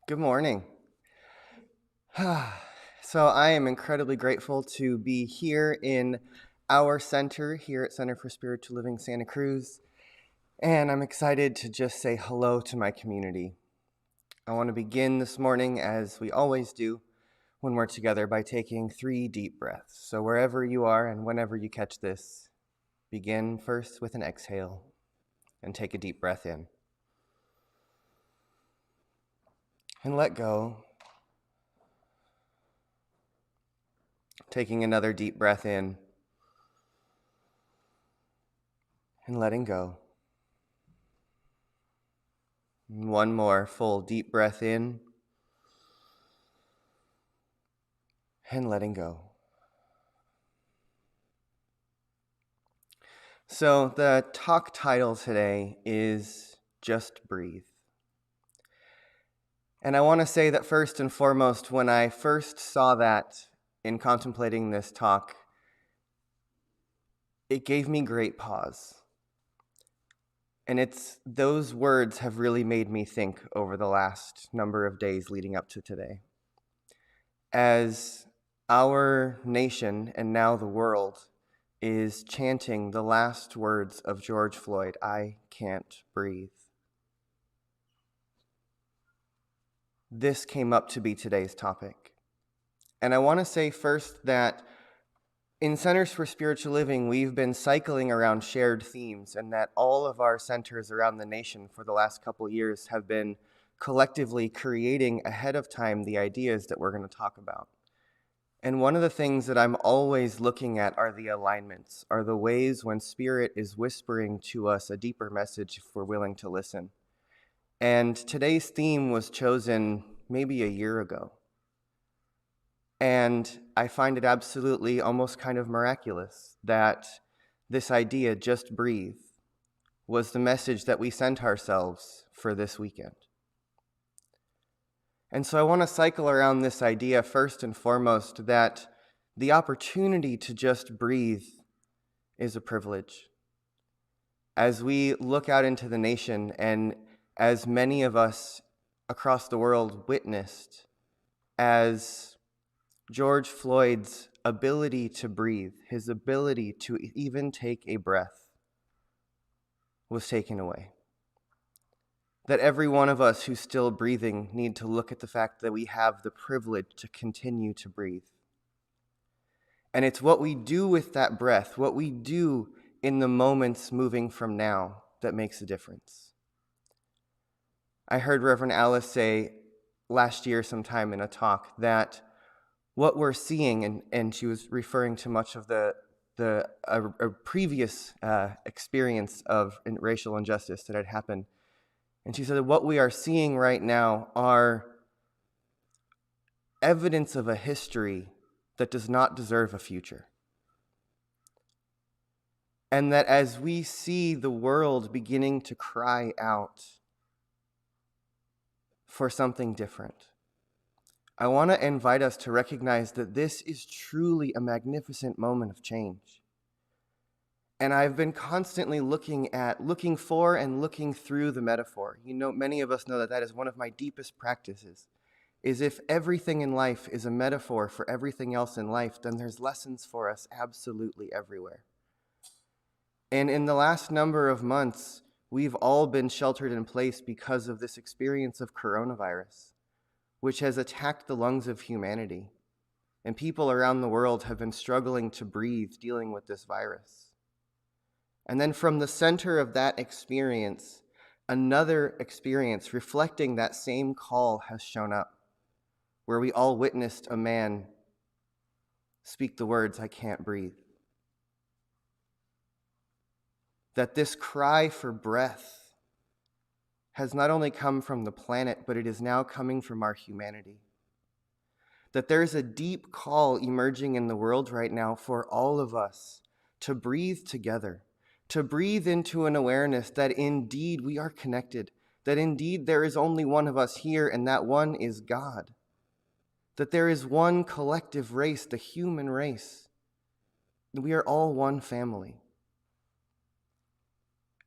Good morning. So I am incredibly grateful to be here in our center here at Center for Spiritual Living Santa Cruz, and I'm excited to just say hello to my community. I want to begin this morning, as we always do when we're together, by taking 3 deep breaths. So wherever you are and whenever you catch this, begin first with an exhale and take a deep breath in. And let go. Taking another deep breath in and letting go. One more full deep breath in and letting go. So the talk title today is Just Breathe. And I want to say that first and foremost, when I first saw that in contemplating this talk, it gave me great pause. And those words have really made me think over the last number of days leading up to today. As our nation and now the world is chanting the last words of George Floyd, "I can't breathe." This came up to be today's topic. And I want to say first that in Centers for Spiritual Living, we've been cycling around shared themes, and that all of our centers around the nation for the last couple years have been collectively creating ahead of time the ideas that we're going to talk about. And one of the things that I'm always looking at are the alignments, are the ways when Spirit is whispering to us a deeper message if we're willing to listen. And today's theme was chosen maybe a year ago. And I find it absolutely almost kind of miraculous that this idea, just breathe, was the message that we sent ourselves for this weekend. And so I want to cycle around this idea first and foremost that the opportunity to just breathe is a privilege. As we look out into the nation, and as many of us across the world witnessed, as George Floyd's ability to breathe, his ability to even take a breath, was taken away. That every one of us who's still breathing need to look at the fact that we have the privilege to continue to breathe. And it's what we do with that breath, what we do in the moments moving from now, that makes a difference. I heard Reverend Alice say last year sometime in a talk that what we're seeing, and she was referring to much of a previous experience of racial injustice that had happened. And she said that what we are seeing right now are evidence of a history that does not deserve a future. And that as we see the world beginning to cry out for something different, I want to invite us to recognize that this is truly a magnificent moment of change. And I've been constantly looking for and looking through the metaphor. You know, many of us know that is one of my deepest practices, is if everything in life is a metaphor for everything else in life, then there's lessons for us absolutely everywhere. And in the last number of months, we've all been sheltered in place because of this experience of coronavirus, which has attacked the lungs of humanity. And people around the world have been struggling to breathe, dealing with this virus. And then from the center of that experience, another experience reflecting that same call has shown up, where we all witnessed a man speak the words, "I can't breathe." That this cry for breath has not only come from the planet, but it is now coming from our humanity. That there's a deep call emerging in the world right now for all of us to breathe together, to breathe into an awareness that indeed we are connected, that indeed there is only one of us here, and that one is God. That there is one collective race, the human race. We are all one family.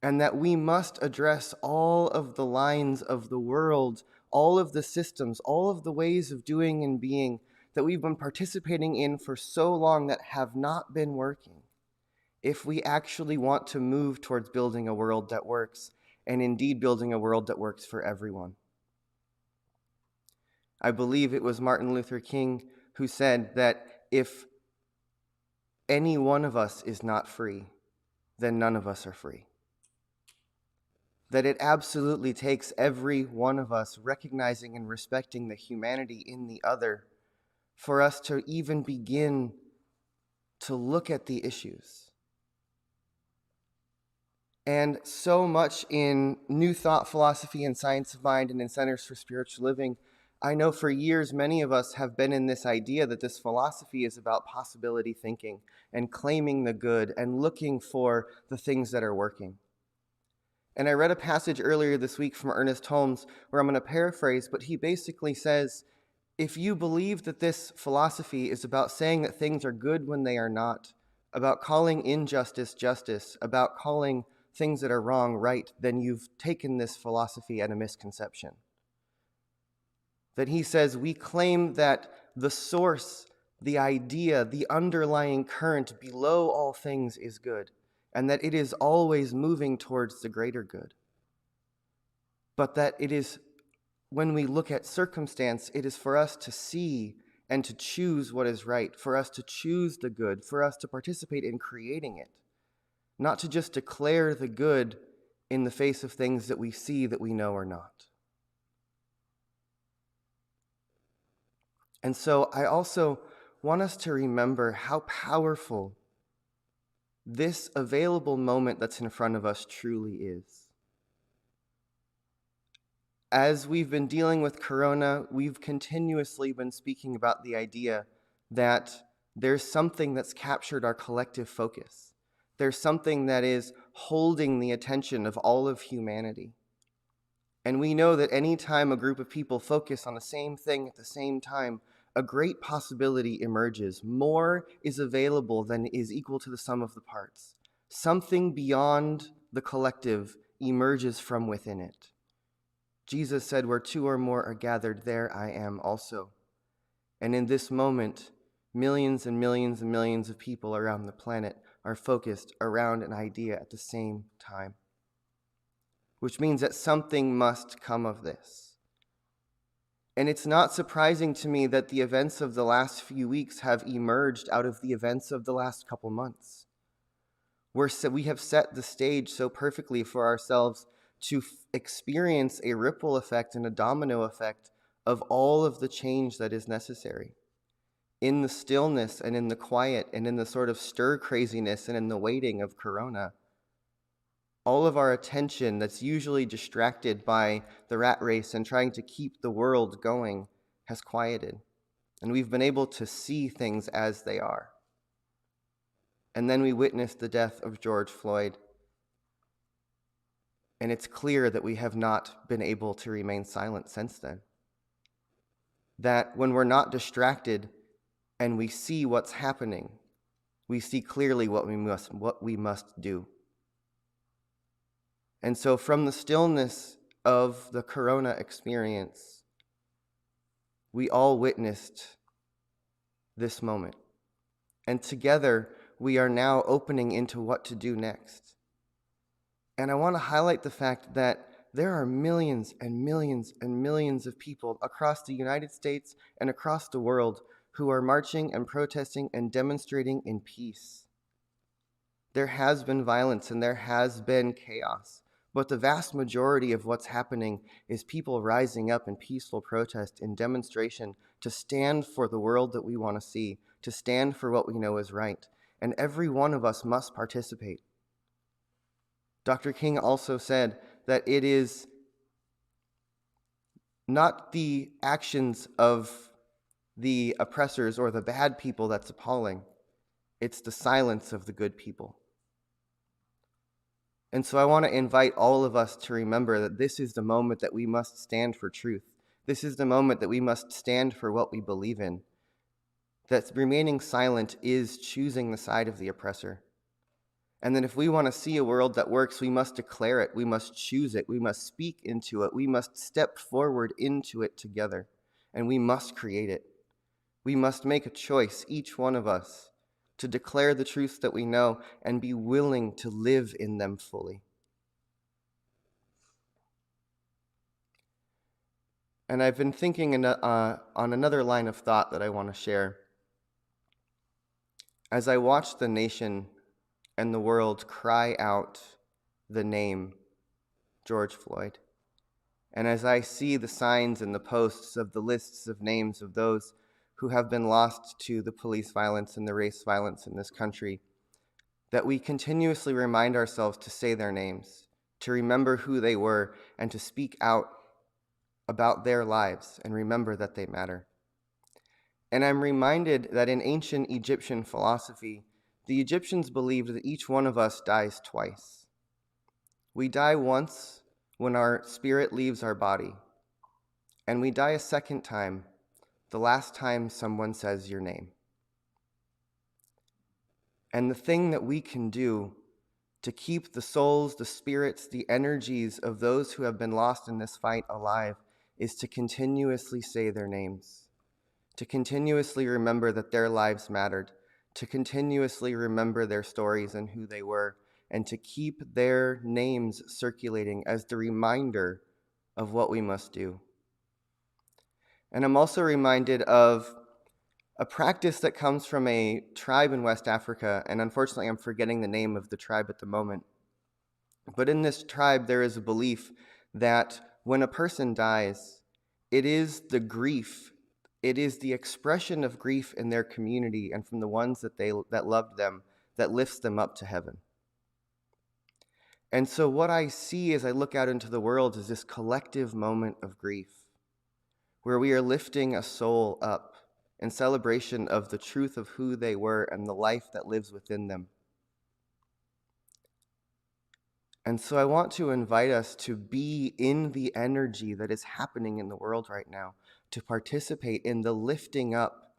and that we must address all of the lines of the world, all of the systems, all of the ways of doing and being that we've been participating in for so long that have not been working, if we actually want to move towards building a world that works, and indeed building a world that works for everyone. I believe it was Martin Luther King who said that if any one of us is not free, then none of us are free. That it absolutely takes every one of us recognizing and respecting the humanity in the other for us to even begin to look at the issues. And so much in New Thought philosophy and science of mind and in Centers for Spiritual Living, I know for years many of us have been in this idea that this philosophy is about possibility thinking and claiming the good and looking for the things that are working. And I read a passage earlier this week from Ernest Holmes where I'm going to paraphrase, but he basically says, if you believe that this philosophy is about saying that things are good when they are not, about calling injustice justice, about calling things that are wrong right, then you've taken this philosophy at a misconception. That he says we claim that the source, the idea, the underlying current below all things is good, and that it is always moving towards the greater good. But that it is, when we look at circumstance, it is for us to see and to choose what is right, for us to choose the good, for us to participate in creating it, not to just declare the good in the face of things that we see that we know are not. And so I also want us to remember how powerful this available moment that's in front of us truly is. As we've been dealing with Corona, we've continuously been speaking about the idea that there's something that's captured our collective focus. There's something that is holding the attention of all of humanity. And we know that any time a group of people focus on the same thing at the same time, a great possibility emerges. More is available than is equal to the sum of the parts. Something beyond the collective emerges from within it. Jesus said, where two or more are gathered, there I am also. And in this moment, millions and millions and millions of people around the planet are focused around an idea at the same time. Which means that something must come of this. And it's not surprising to me that the events of the last few weeks have emerged out of the events of the last couple months. We have set the stage so perfectly for ourselves to experience a ripple effect and a domino effect of all of the change that is necessary. In the stillness and in the quiet and in the sort of stir craziness and in the waiting of Corona, all of our attention that's usually distracted by the rat race and trying to keep the world going has quieted. And we've been able to see things as they are. And then we witnessed the death of George Floyd. And it's clear that we have not been able to remain silent since then. That when we're not distracted and we see what's happening, we see clearly what we must do. And so from the stillness of the Corona experience, we all witnessed this moment. And together, we are now opening into what to do next. And I want to highlight the fact that there are millions and millions and millions of people across the United States and across the world who are marching and protesting and demonstrating in peace. There has been violence and there has been chaos, but the vast majority of what's happening is people rising up in peaceful protest, in demonstration, to stand for the world that we want to see, to stand for what we know is right. And every one of us must participate. Dr. King also said that it is not the actions of the oppressors or the bad people that's appalling. It's the silence of the good people. And so I want to invite all of us to remember that this is the moment that we must stand for truth. This is the moment that we must stand for what we believe in. That remaining silent is choosing the side of the oppressor. And that if we want to see a world that works, we must declare it, we must choose it, we must speak into it, we must step forward into it together, and we must create it. We must make a choice, each one of us, to declare the truths that we know and be willing to live in them fully. And I've been thinking on another line of thought that I want to share. As I watch the nation and the world cry out the name George Floyd, and as I see the signs and the posts of the lists of names of those who have been lost to the police violence and the race violence in this country, that we continuously remind ourselves to say their names, to remember who they were, and to speak out about their lives and remember that they matter. And I'm reminded that in ancient Egyptian philosophy, the Egyptians believed that each one of us dies twice. We die once when our spirit leaves our body, and we die a second time, the last time someone says your name. And the thing that we can do to keep the souls, the spirits, the energies of those who have been lost in this fight alive is to continuously say their names, to continuously remember that their lives mattered, to continuously remember their stories and who they were, and to keep their names circulating as the reminder of what we must do. And I'm also reminded of a practice that comes from a tribe in West Africa, and unfortunately I'm forgetting the name of the tribe at the moment. But in this tribe, there is a belief that when a person dies, it is the grief, it is the expression of grief in their community and from the ones that loved them that lifts them up to heaven. And so what I see as I look out into the world is this collective moment of grief, where we are lifting a soul up in celebration of the truth of who they were and the life that lives within them. And so I want to invite us to be in the energy that is happening in the world right now, to participate in the lifting up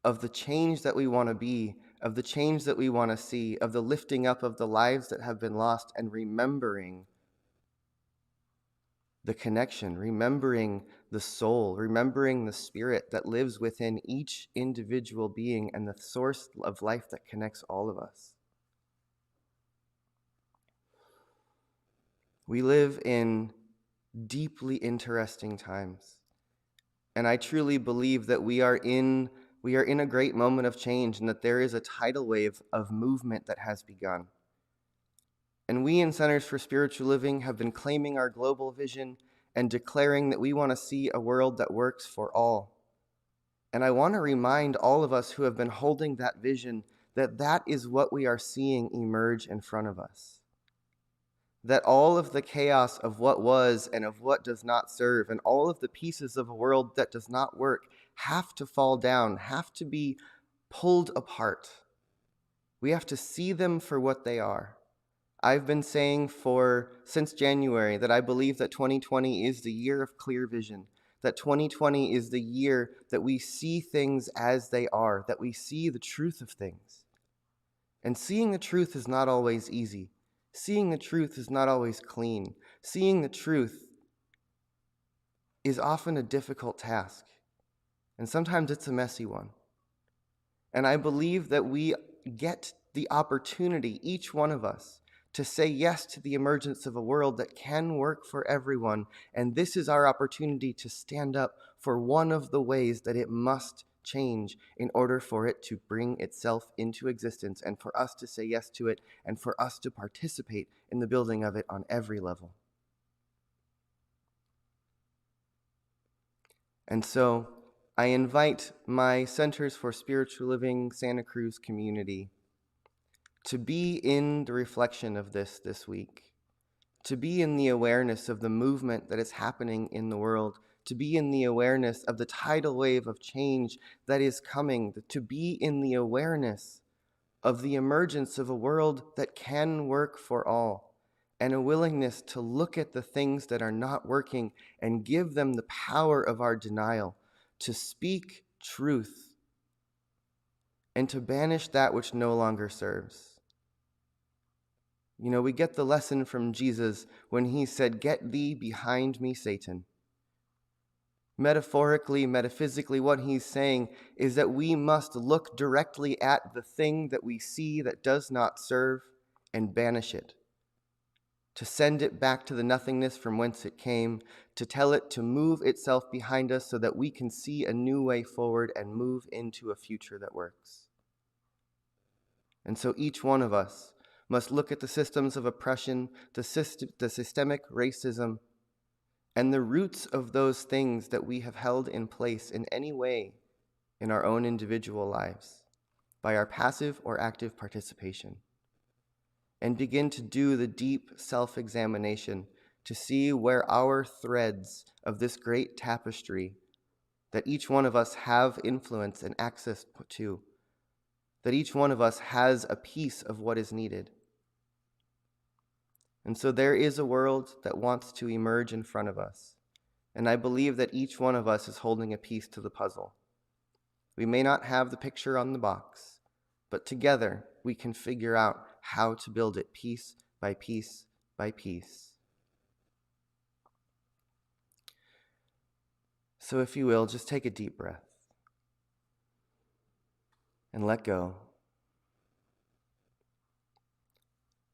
of the change that we want to be, of the change that we want to see, of the lifting up of the lives that have been lost, and remembering the connection, remembering the soul, remembering the spirit that lives within each individual being and the source of life that connects all of us. We live in deeply interesting times, and I truly believe that we are in a great moment of change and that there is a tidal wave of movement that has begun. And we in Centers for Spiritual Living have been claiming our global vision and declaring that we want to see a world that works for all. And I want to remind all of us who have been holding that vision that that is what we are seeing emerge in front of us. That all of the chaos of what was and of what does not serve, and all of the pieces of a world that does not work, have to fall down, have to be pulled apart. We have to see them for what they are. I've been saying since January that I believe that 2020 is the year of clear vision, that 2020 is the year that we see things as they are, that we see the truth of things. And seeing the truth is not always easy. Seeing the truth is not always clean. Seeing the truth is often a difficult task, and sometimes it's a messy one. And I believe that we get the opportunity, each one of us, to say yes to the emergence of a world that can work for everyone, and this is our opportunity to stand up for one of the ways that it must change in order for it to bring itself into existence, and for us to say yes to it, and for us to participate in the building of it on every level. And so I invite my Centers for Spiritual Living Santa Cruz community to be in the reflection of this week, to be in the awareness of the movement that is happening in the world, to be in the awareness of the tidal wave of change that is coming, to be in the awareness of the emergence of a world that can work for all, and a willingness to look at the things that are not working and give them the power of our denial, to speak truth, and to banish that which no longer serves. We get the lesson from Jesus when he said, "Get thee behind me, Satan." Metaphorically, metaphysically, what he's saying is that we must look directly at the thing that we see that does not serve and banish it, to send it back to the nothingness from whence it came, to tell it to move itself behind us so that we can see a new way forward and move into a future that works. And so each one of us must look at the systems of oppression, the systemic racism, and the roots of those things that we have held in place in any way in our own individual lives by our passive or active participation, and begin to do the deep self-examination to see where our threads of this great tapestry that each one of us have influence and access to, that each one of us has a piece of what is needed. And so there is a world that wants to emerge in front of us. And I believe that each one of us is holding a piece to the puzzle. We may not have the picture on the box, but together we can figure out how to build it piece by piece by piece. So if you will, just take a deep breath and let go.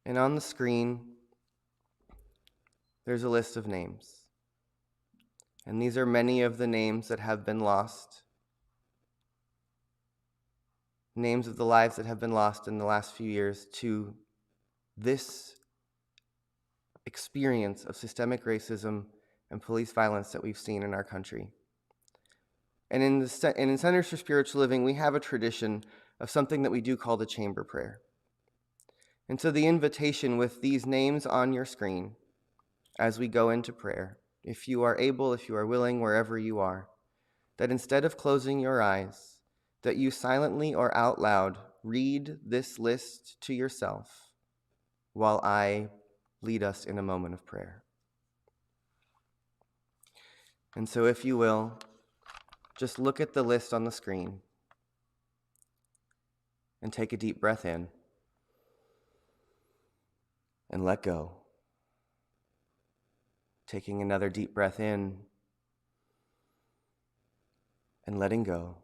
And on the screen, there's a list of names. And these are many of the names that have been lost. Names of the lives that have been lost in the last few years to this experience of systemic racism and police violence that we've seen in our country. And in Centers for Spiritual Living, we have a tradition of something that we do call the chamber prayer. And so the invitation with these names on your screen as we go into prayer, if you are able, if you are willing, wherever you are, that instead of closing your eyes, that you silently or out loud read this list to yourself while I lead us in a moment of prayer. And so if you will, just look at the list on the screen and take a deep breath in and let go. Taking another deep breath in and letting go.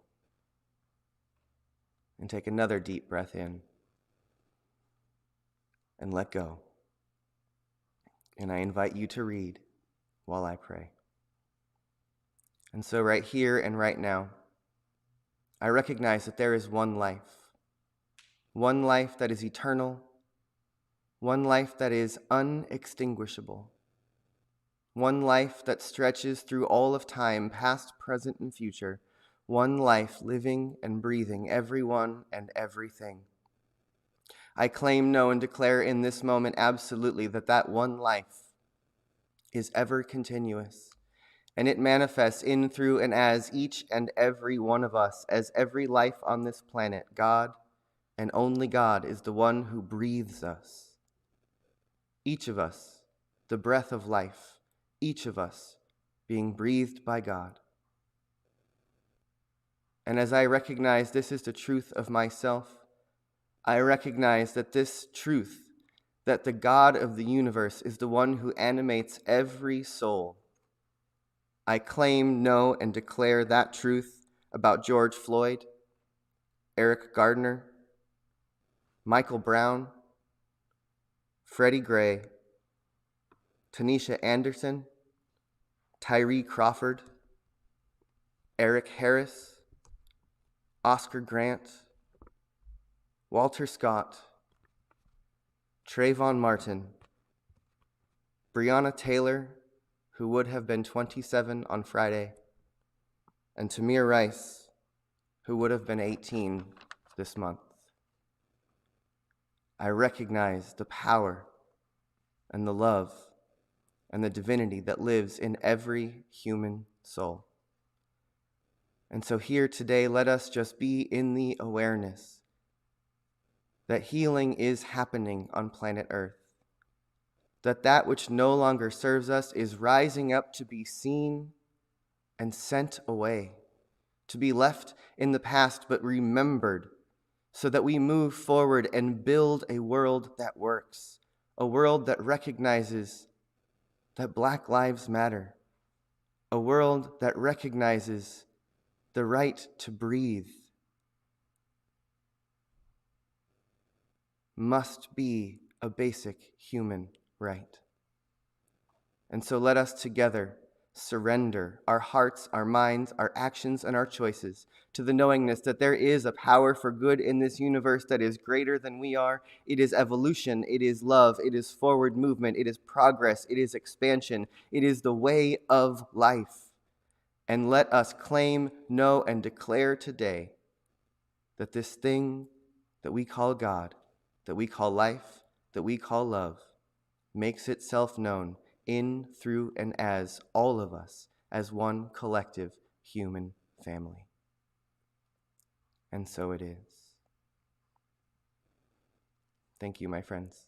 And take another deep breath in and let go. And I invite you to read while I pray. And so right here and right now, I recognize that there is one life that is eternal, one life that is unextinguishable, one life that stretches through all of time, past, present, and future, one life living and breathing everyone and everything. I claim, know, and declare in this moment absolutely that one life is ever continuous, and it manifests in, through, and as each and every one of us, as every life on this planet. God, and only God, is the one who breathes us. Each of us, the breath of life, each of us being breathed by God. And as I recognize this is the truth of myself, I recognize that this truth, that the God of the universe is the one who animates every soul. I claim, know, and declare that truth about George Floyd, Eric Gardner, Michael Brown, Freddie Gray, Tanisha Anderson, Tyree Crawford, Eric Harris, Oscar Grant, Walter Scott, Trayvon Martin, Breonna Taylor, who would have been 27 on Friday, and Tamir Rice, who would have been 18 this month. I recognize the power and the love and the divinity that lives in every human soul. And so here today, let us just be in the awareness that healing is happening on planet Earth, that which no longer serves us is rising up to be seen and sent away, to be left in the past but remembered, so that we move forward and build a world that works, a world that recognizes that Black lives matter, a world that recognizes the right to breathe must be a basic human right. And so let us together surrender our hearts, our minds, our actions, and our choices to the knowingness that there is a power for good in this universe that is greater than we are. It is evolution, it is love, it is forward movement, it is progress, it is expansion, it is the way of life. And let us claim, know, and declare today that this thing that we call God, that we call life, that we call love, makes itself known in, through, and as all of us, as one collective human family. And so it is. Thank you, my friends.